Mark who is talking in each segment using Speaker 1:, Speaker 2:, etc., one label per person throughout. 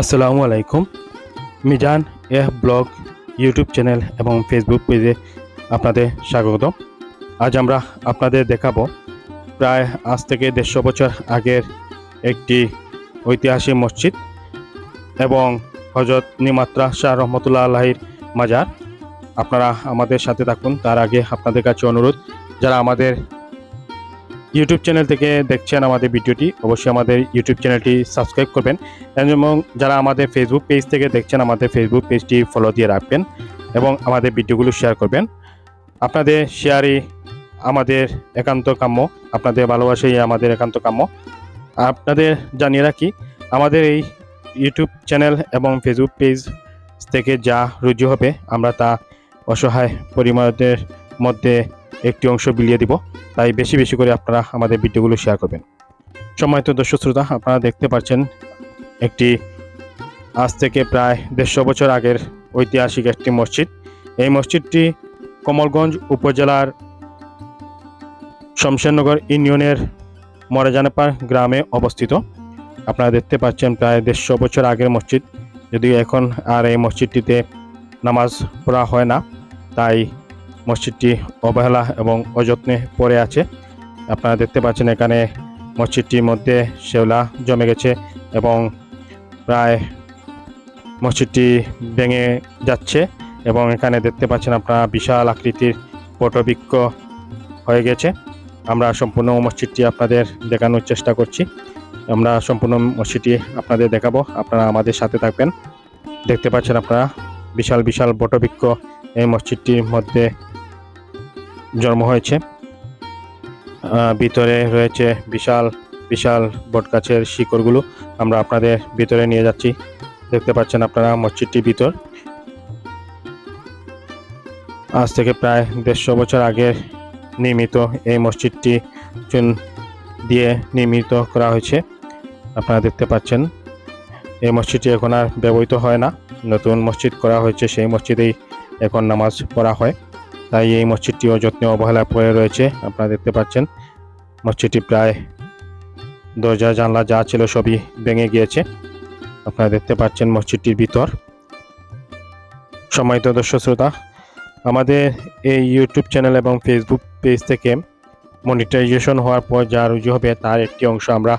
Speaker 1: আসসালামু আলাইকুম। Mizan blog YouTube channel এবং ফেসবুক পেজে আপনাদের স্বাগত। আজ আমরা আপনাদের দেখাবো প্রায় আজ থেকে 150 বছর আগের একটি ঐতিহাসিক মসজিদ এবং হজরত নিমাত্রা শাহ রহমতুল্লাহ আলাইহির মাজার। আপনারা আমাদের সাথে থাকুন। তার আগে আপনাদের কাছে অনুরোধ, যারা আমাদের ইউটিউব চ্যানেল থেকে দেখছেন আমাদের ভিডিওটি, অবশ্যই আমাদের ইউটিউব চ্যানেলটি সাবস্ক্রাইব করবেন এবং যারা আমাদের ফেসবুক পেজ থেকে দেখছেন আমাদের ফেসবুক পেজটি ফলো দিয়ে রাখবেন এবং আমাদের ভিডিওগুলো শেয়ার করবেন। আপনাদের শেয়ারই আমাদের একান্ত কাম্য, আপনাদের ভালোবাসাই আমাদের একান্ত কাম্য। আপনাদের জানিয়ে রাখি, আমাদের এই ইউটিউব চ্যানেল এবং ফেসবুক পেজ থেকে যা রুজু হবে আমরা তা অসহায় পরিমাণের মধ্যে একটি অংশ বিলিয়ে দিব, তাই বেশি বেশি করে আপনারা আমাদের ভিডিওগুলো শেয়ার করবেন। সম্মানিত দর্শক শ্রোতা, আপনারা দেখতে পাচ্ছেন একটি আজ থেকে প্রায় 150 বছর আগের ঐতিহাসিক একটি মসজিদ। এই মসজিদটি কমলগঞ্জ উপজেলার শমশেরনগর ইউনিয়নের মরাজানাপাড় গ্রামে অবস্থিত। আপনারা দেখতে পাচ্ছেন প্রায় 150 বছর আগের মসজিদ, যদিও এখন আর এই মসজিদটিতে নামাজ পড়া হয় না, তাই মসজিদটি অবহেলা এবং অযত্নে পড়ে আছে। আপনারা দেখতে পাচ্ছেন এখানে মসজিদটির মধ্যে শেওলা জমে গেছে এবং প্রায় মসজিদটি ভেঙে যাচ্ছে এবং এখানে দেখতে পাচ্ছেন আপনারা বিশাল আকৃতির বটবৃক্ষ হয়ে গেছে। আমরা সম্পূর্ণ মসজিদটি আপনাদের দেখানোর চেষ্টা করছি। আমরা সম্পূর্ণ মসজিদটি আপনাদের দেখাবো, আপনারা আমাদের সাথে থাকবেন। দেখতে পাচ্ছেন আপনারা বিশাল বিশাল বটবৃক্ষ এই মসজিদটির মধ্যে জন্ম হয়েছে। ভিতরে রয়েছে বিশাল বিশাল বটগাছের শিকড়গুলো। আমরা আপনাদের ভিতরে নিয়ে যাচ্ছি। দেখতে পাচ্ছেন আপনারা মসজিদটির ভিতর। আজ থেকে প্রায় 150 বছর আগে নির্মিত এই মসজিদটি চুন দিয়ে নির্মিত করা হয়েছে। আপনারা দেখতে পাচ্ছেন এই মসজিদটি এখন আর ব্যবহৃত হয় না, নতুন মসজিদ করা হয়েছে, সেই মসজিদেই এখন নামাজ পড়া হয়। তাই এই মসজিদটি অযত্নে অবহেলা পড়ে রয়েছে। আপনারা দেখতে পাচ্ছেন মসজিদটি প্রায় দরজা জানলা যা ছিল সবই ভেঙে গিয়েছে। আপনারা দেখতে পাচ্ছেন মসজিদটির ভিতর। সম্মানিত দর্শক শ্রোতা, আমাদের এই ইউটিউব চ্যানেল এবং ফেসবুক পেজ থেকে মনিটাইজেশন হওয়ার পর যা রুজু হবে তার একটি অংশ আমরা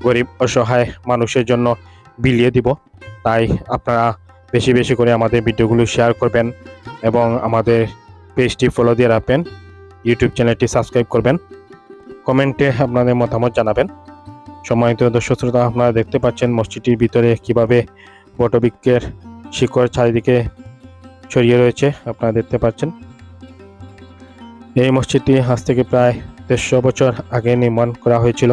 Speaker 1: গরিব অসহায় মানুষের জন্য বিলিয়ে দিব। তাই আপনারা বেশি বেশি করে আমাদের ভিডিওগুলো শেয়ার করবেন এবং আমাদের পেজটি ফলো দিয়ে রাখবেন, ইউটিউব চ্যানেলটি সাবস্ক্রাইব করবেন, কমেন্টে আপনাদের মতামত জানাবেন। সম্মানিত দর্শক শ্রোতা, আপনারা দেখতে পাচ্ছেন মসজিদটির ভিতরে কিভাবে বটবৃক্ষের শিকড় চারিদিকে ছড়িয়ে রয়েছে। আপনারা দেখতে পাচ্ছেন এই মসজিদটি আজ থেকে প্রায় 150 বছর আগে নির্মাণ করা হয়েছিল।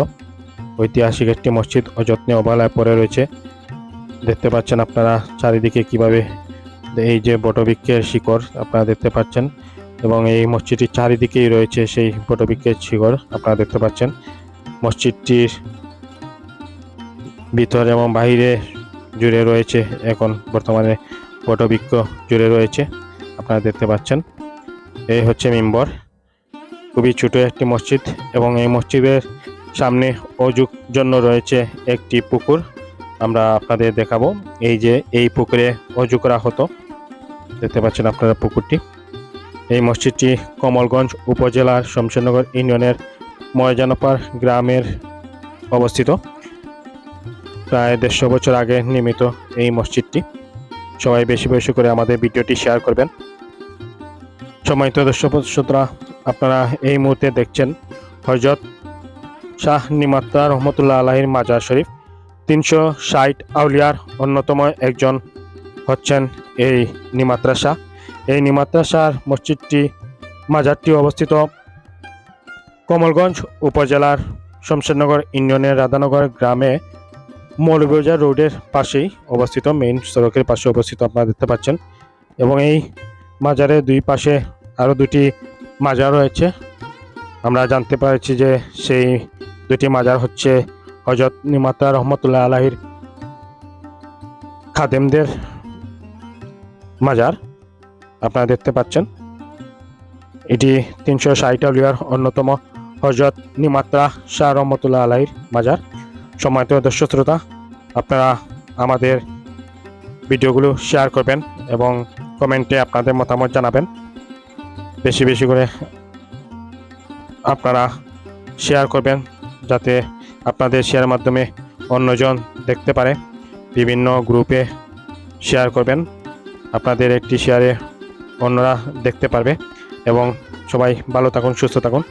Speaker 1: ঐতিহাসিক একটি মসজিদ অযত্নে অবহেলায় পড়ে রয়েছে। দেখতে পাচ্ছেন আপনারা চারিদিকে কিভাবে এই যে বটবৃক্ষের শিকড় আপনারা দেখতে পাচ্ছেন এবং এই মসজিদটির চারিদিকেই রয়েছে সেই বটবৃক্ষের শিকড়। আপনারা দেখতে পাচ্ছেন মসজিদটির ভিতর এবং বাইরে জুড়ে রয়েছে এখন বর্তমানে বটবৃক্ষ জুড়ে রয়েছে। আপনারা দেখতে পাচ্ছেন এই হচ্ছে মিম্বর। খুবই ছোট একটি মসজিদ এবং এই মসজিদের সামনে অজুর জন্য রয়েছে একটি পুকুর। আমরা আপনাদের দেখাবো। এই যে এই পুকুরে অজু করা হতো, দেখতে পাচ্ছেন আপনারা পুকুরটি। এই মসজিদটি কমলগঞ্জ উপজেলার শমশেরনগর ইউনিয়নের ময়জানপাড় গ্রামের অবস্থিত। প্রায় 150 বছর আগে নির্মিত এই মসজিদটি। সবাই বেশি বেশি করে আমাদের ভিডিওটি শেয়ার করবেন। সম্মানিত দর্শক শ্রোতা, আপনারা এই মুহূর্তে দেখছেন হযরত শাহ নিমাত্রা রহমতুল্লাহ আলাইহির মাজার শরীফ। 360 আউলিয়ার অন্যতম একজন হচ্ছেন এই নিমাত্রা শাহ। এই নিমাত্রা শাহ মসজিদটি মাজারটি অবস্থিত কমলগঞ্জ উপজেলার শমশেরনগর ইউনিয়নের রাধানগর গ্রামে মৌলভীবাজার রোডের পাশেই অবস্থিত, মেইন সড়কের পাশে অবস্থিত। আপনারা দেখতে পাচ্ছেন এবং এই মাজারের দুই পাশে আরও দুটি মাজার রয়েছে। আমরা জানতে পারছি যে সেই দুটি মাজার হচ্ছে হযরত নিমাত্রা রহমতুল্লাহ আলাইহির খাদেমদের মাজার। আপনারা দেখতে পাচ্ছেন এটি 360 আউলিয়ার অন্যতম হযরত নিমাত্রা শাহ রহমতুল্লাহ আলাইহির মাজার। সম্মানিত দর্শক শ্রোতা, আপনারা আমাদের ভিডিওগুলো শেয়ার করবেন এবং কমেন্টে আপনাদের মতামত জানাবেন। বেশি বেশি করে আপনারা শেয়ার করবেন, যাতে আপনাদের শেয়ারের মাধ্যমে অন্যজন দেখতে পারে। বিভিন্ন গ্রুপে শেয়ার করবেন, আপনাদের একটি শেয়ারে অন্যরা দেখতে পারবে। এবং সবাই ভালো থাকুন, সুস্থ থাকুন।